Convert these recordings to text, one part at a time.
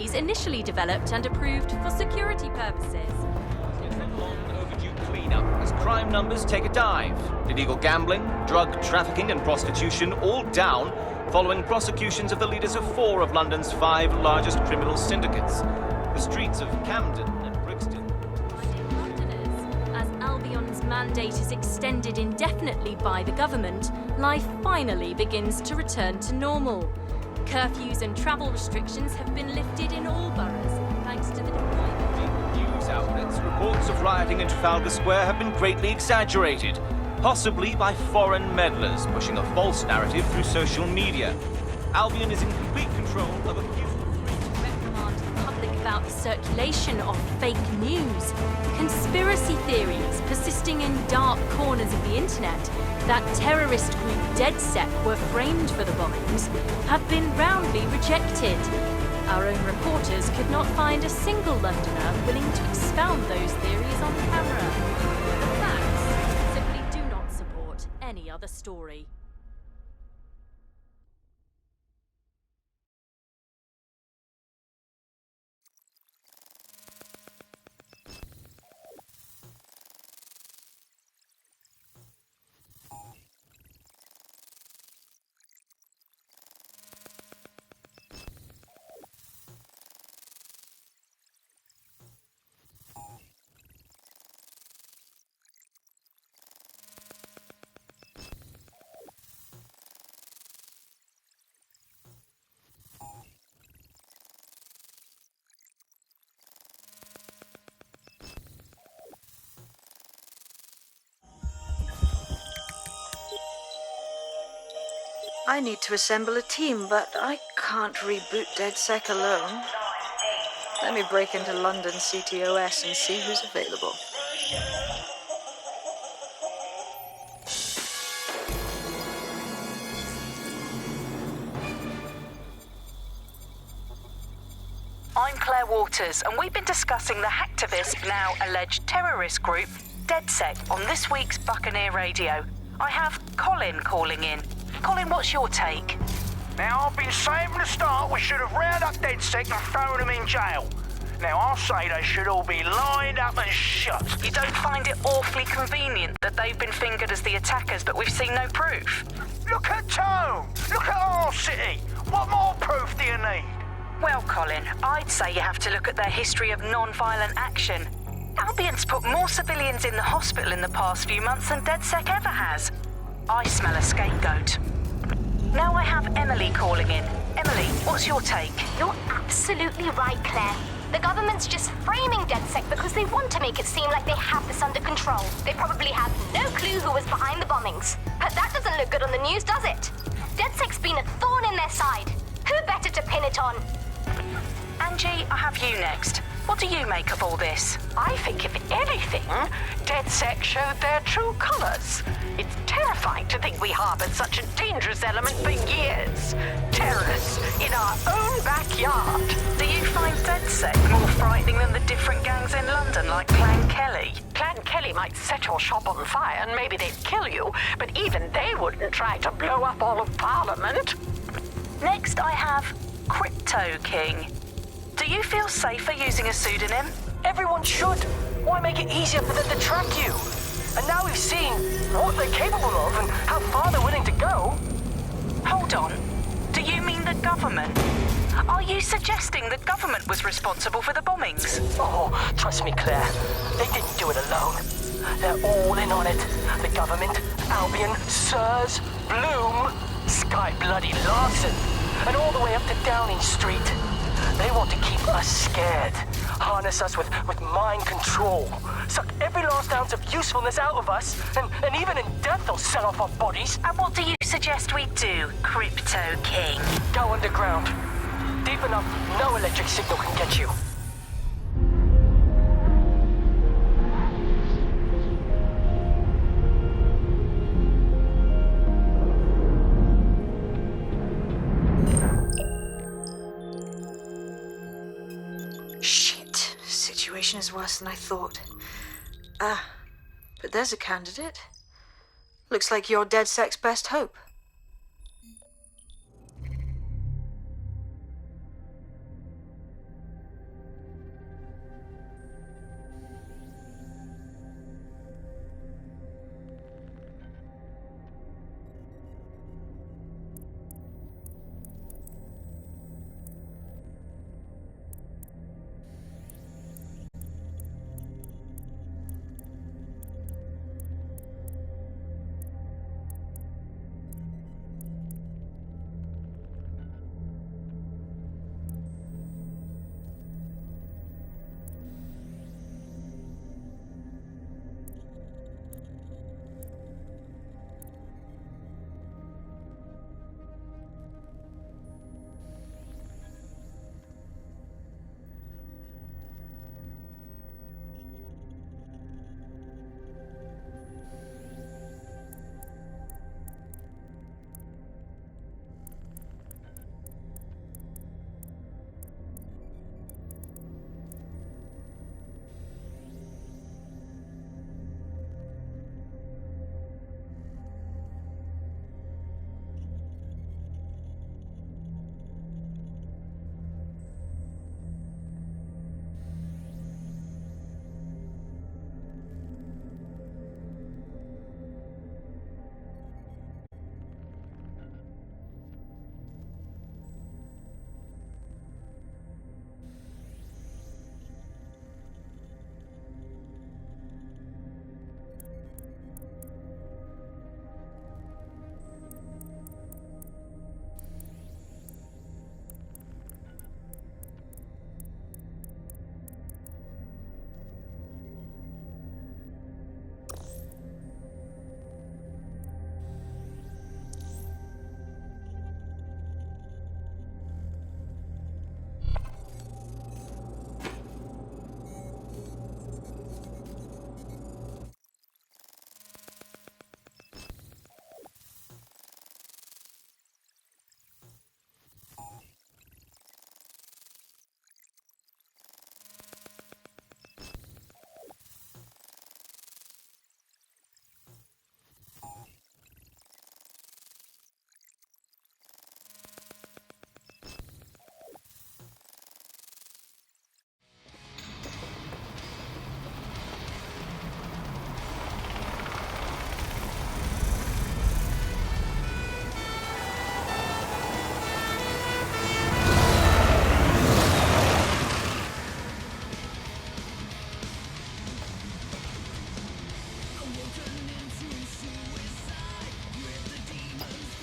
facilities initially developed and approved for security purposes. It's a long overdue cleanup as crime numbers take a dive. Illegal gambling, drug trafficking and prostitution all down following prosecutions of the leaders of 4 of London's 5 largest criminal syndicates. The streets of Camden and Brixton. Londoners, as Albion's mandate is extended indefinitely by the government, life finally begins to return to normal. Curfews and travel restrictions have been lifted in all boroughs, thanks to the deployment. News outlets, reports of rioting in Trafalgar Square have been greatly exaggerated, possibly by foreign meddlers pushing a false narrative through social media. Albion is in complete control of a few... Reprimand the public about the circulation of fake news, conspiracy theories persisting in dark corners of the internet that terrorist group DedSec were framed for the bombings have been roundly rejected. Our own reporters could not find a single Londoner willing to expound those theories on camera. The facts simply do not support any other story. I need to assemble a team, but I can't reboot DedSec alone. Let me break into London CTOS and see who's available. I'm Claire Waters, and we've been discussing the hacktivist, now alleged terrorist group, DedSec, on this week's Buccaneer Radio. I have Colin calling in. Colin, what's your take? Now, I've been saying from the start we should have rounded up DedSec and thrown them in jail. Now, I'll say they should all be lined up and shot. You don't find it awfully convenient that they've been fingered as the attackers, but we've seen no proof? Look at Tone! Look at our city! What more proof do you need? Well, Colin, I'd say you have to look at their history of non-violent action. Albion's put more civilians in the hospital in the past few months than DedSec ever has. I smell a scapegoat. Now I have Emily calling in. Emily, what's your take? You're absolutely right, Claire. The government's just framing DedSec because they want to make it seem like they have this under control. They probably have no clue who was behind the bombings. But that doesn't look good on the news, does it? DedSec's been a thorn in their side. Who better to pin it on? Angie, I have you next. What do you make of all this? I think, if anything, DedSec showed their true colours. It's terrifying to think we harboured such a dangerous element for years. Terrorists in our own backyard. Do you find DedSec more frightening than the different gangs in London, like Clan Kelly? Clan Kelly might set your shop on fire and maybe they'd kill you, but even they wouldn't try to blow up all of Parliament. Next, I have Crypto King. Do you feel safer using a pseudonym? Everyone should. Why make it easier for them to track you? And now we've seen what they're capable of and how far they're willing to go. Hold on. Do you mean the government? Are you suggesting the government was responsible for the bombings? Oh, trust me, Claire. They didn't do it alone. They're all in on it. The government, Albion, Sirs, Bloom, Sky Bloody Larson, and all the way up to Downing Street. They want to keep us scared, harness us with mind control, suck every last ounce of usefulness out of us, and even in death they'll sell off our bodies. And what do you suggest we do, Crypto King? Go underground. Deep enough, no electric signal can get you. Shit. Situation is worse than I thought. But there's a candidate. Looks like you're DedSec's best hope.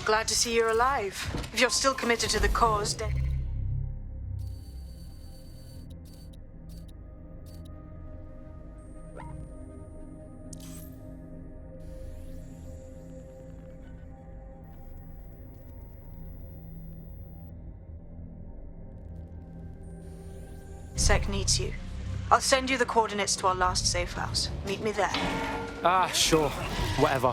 Glad to see you're alive. If you're still committed to the cause, then... Sec needs you. I'll send you the coordinates to our last safe house. Meet me there. Ah, sure. Whatever.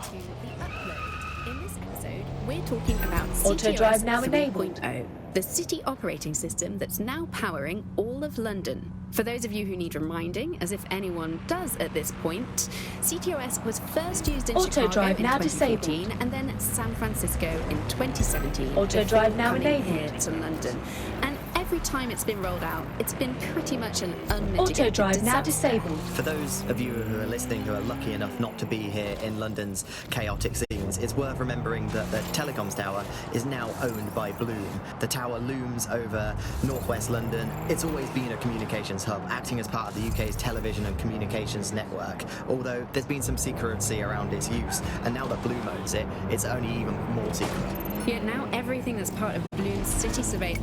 In this episode, we're talking about Auto drive CTOS now enabled. 3.0, the city operating system that's now powering all of London. For those of you who need reminding, as if anyone does at this point, CTOS was first used in Auto Chicago drive in now 2014 and then San Francisco in 2017. Auto before drive now coming enabled. here to London. And every time it's been rolled out, it's been pretty much an unmitigated Auto drive now disaster. disabled. For those of you who are listening who are lucky enough not to be here in London's chaotic scenes, it's worth remembering that the telecoms tower is now owned by Bloom. The tower looms over northwest London. It's always been a communications hub, acting as part of the UK's television and communications network, although there's been some secrecy around its use, and now that Bloom owns it, it's only even more secret. Yet now everything that's part of Bloom's city survey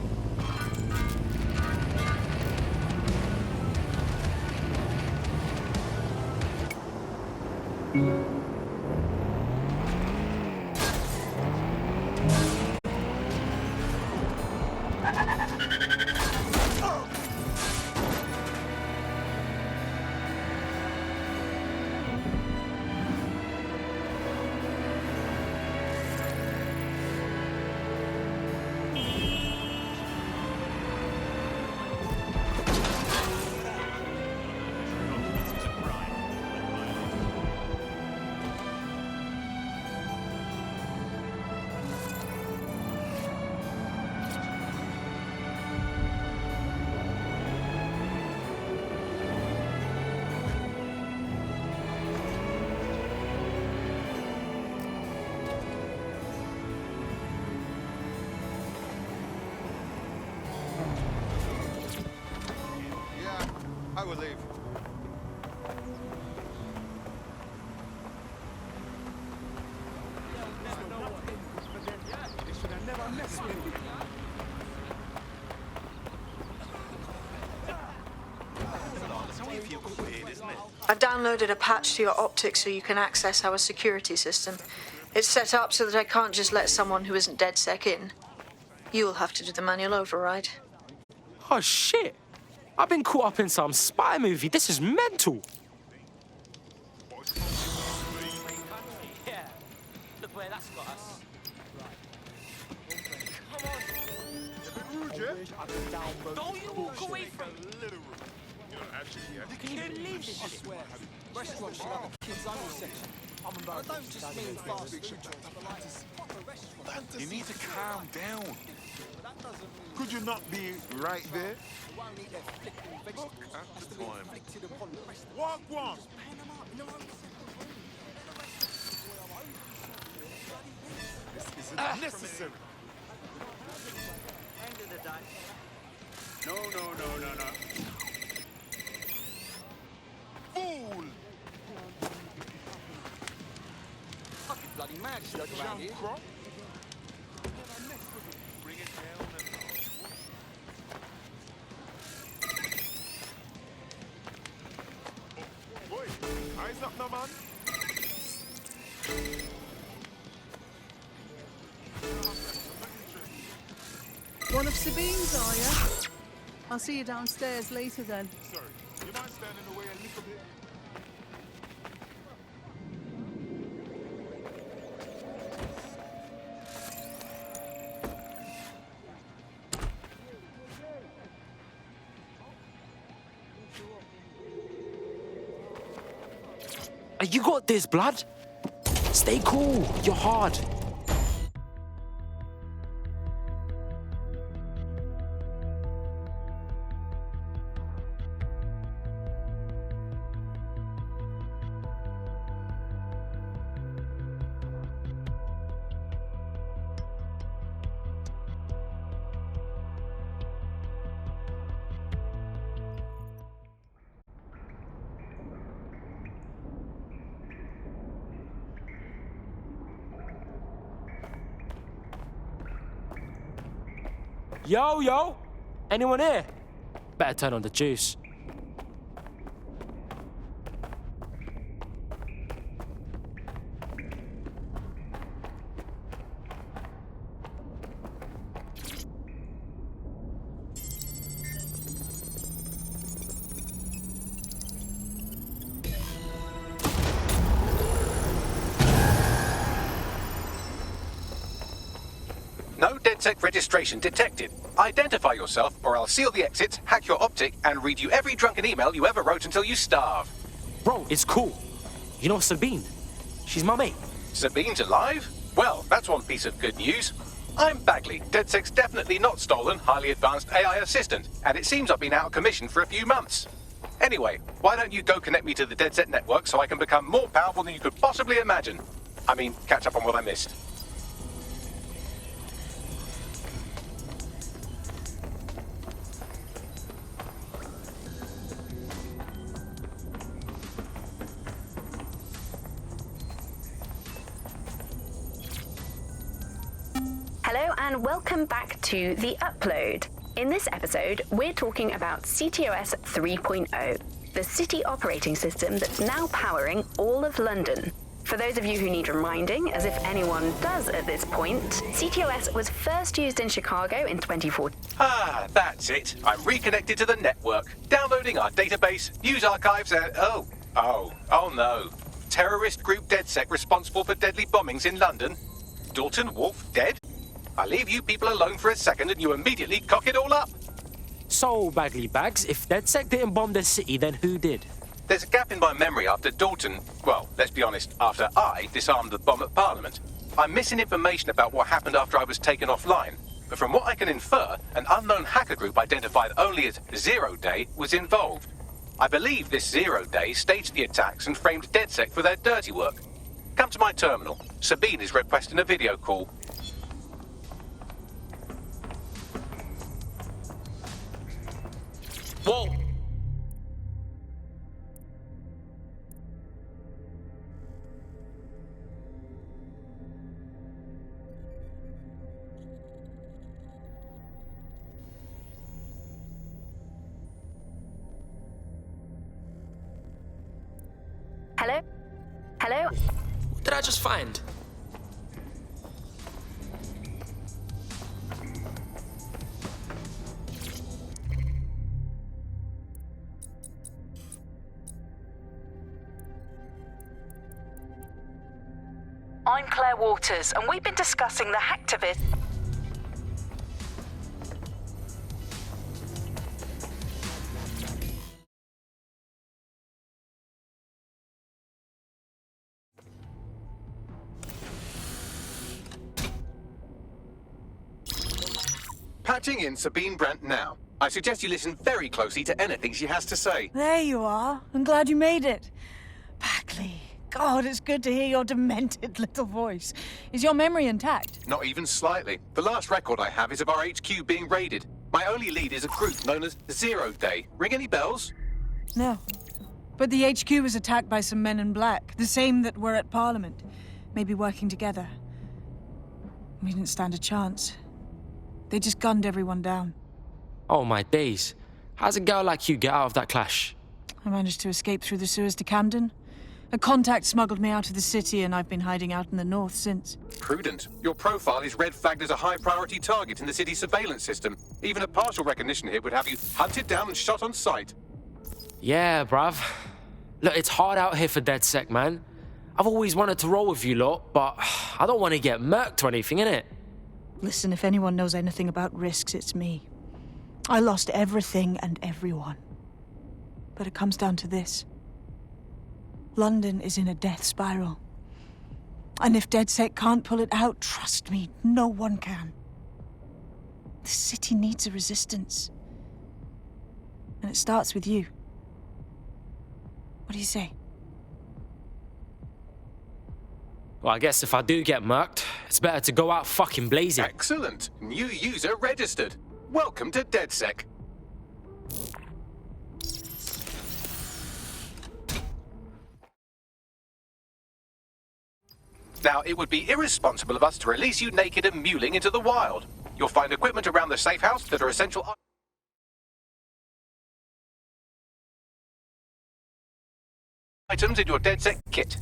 I will leave. I've downloaded a patch to your optics so you can access our security system. It's set up so that I can't just let someone who isn't DedSec in. You'll have to do the manual override. Oh, shit. I've been caught up in some spy movie. This is mental. Yeah. Look where that's got us. Don't you walk away from me. Can you believe this shit? Restaurants should have a kids only section. I don't just mean fast food joints. You need to calm down. Could you not be right there? Look at the time. Walk one. This isn't necessary. No. Fool! Fucking bloody mad shit around here. Bring it down and boy, eyes up now, man. One of Sabine's, are you? I'll see you downstairs later then. Sorry, you mind standing away a little bit? You got this, blood. Stay cool. You're hard. Yo! Anyone here? Better turn on the juice. No DedSec registration detected. Identify yourself, or I'll seal the exits, hack your optic, and read you every drunken email you ever wrote until you starve. Bro, it's cool. You know Sabine? She's my mate. Sabine's alive? Well, that's one piece of good news. I'm Bagley, DedSec's definitely not stolen, highly advanced AI assistant, and it seems I've been out of commission for a few months. Anyway, why don't you go connect me to the DedSec network so I can become more powerful than you could possibly imagine? I mean, catch up on what I missed. Hello and welcome back to The Upload. In this episode, we're talking about CTOS 3.0, the city operating system that's now powering all of London. For those of you who need reminding, as if anyone does at this point, CTOS was first used in Chicago in 2014. Ah, that's it. I'm reconnected to the network, downloading our database, news archives, and oh no. Terrorist group DedSec responsible for deadly bombings in London. Dalton Wolf dead? I leave you people alone for a second and you immediately cock it all up. So, Bagley Bags, if DedSec didn't bomb the city, then who did? There's a gap in my memory after Dalton, well, let's be honest, after I disarmed the bomb at Parliament. I'm missing information about what happened after I was taken offline. But from what I can infer, an unknown hacker group identified only as Zero Day was involved. I believe this Zero Day staged the attacks and framed DedSec for their dirty work. Come to my terminal. Sabine is requesting a video call. Whoa! Hello? Hello? What did I just find? I'm Claire Waters, and we've been discussing the hacktivist. Patching in Sabine Brandt now. I suggest you listen very closely to anything she has to say. There you are. I'm glad you made it. Bagley. God, it's good to hear your demented little voice. Is your memory intact? Not even slightly. The last record I have is of our HQ being raided. My only lead is a group known as Zero Day. Ring any bells? No. But the HQ was attacked by some men in black, the same that were at Parliament. Maybe working together. We didn't stand a chance. They just gunned everyone down. Oh my days. How's a girl like you get out of that clash? I managed to escape through the sewers to Camden. A contact smuggled me out of the city, and I've been hiding out in the north since. Prudent. Your profile is red flagged as a high-priority target in the city's surveillance system. Even a partial recognition here would have you hunted down and shot on sight. Yeah, bruv. Look, it's hard out here for DedSec, man. I've always wanted to roll with you lot, but I don't want to get murked or anything, innit? Listen, if anyone knows anything about risks, it's me. I lost everything and everyone. But it comes down to this. London is in a death spiral. And if DedSec can't pull it out, trust me, no one can. The city needs a resistance. And it starts with you. What do you say? Well, I guess if I do get murked, it's better to go out fucking blazing. Excellent. New user registered. Welcome to DedSec. Now, it would be irresponsible of us to release you naked and mewling into the wild. You'll find equipment around the safe house that are essential items in your DedSec kit.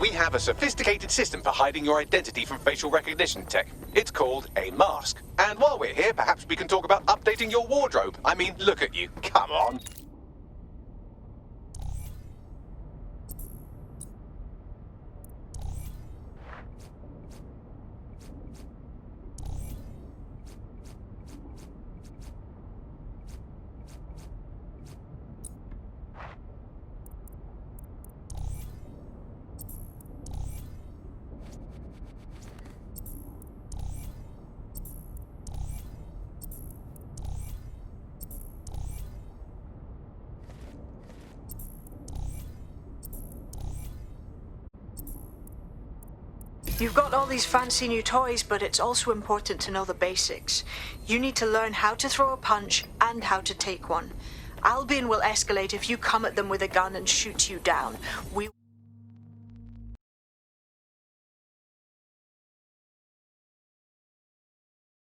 We have a sophisticated system for hiding your identity from facial recognition tech. It's called a mask. And while we're here, perhaps we can talk about updating your wardrobe. I mean, look at you. Come on. You've got all these fancy new toys, but it's also important to know the basics. You need to learn how to throw a punch and how to take one. Albion will escalate if you come at them with a gun and shoot you down. We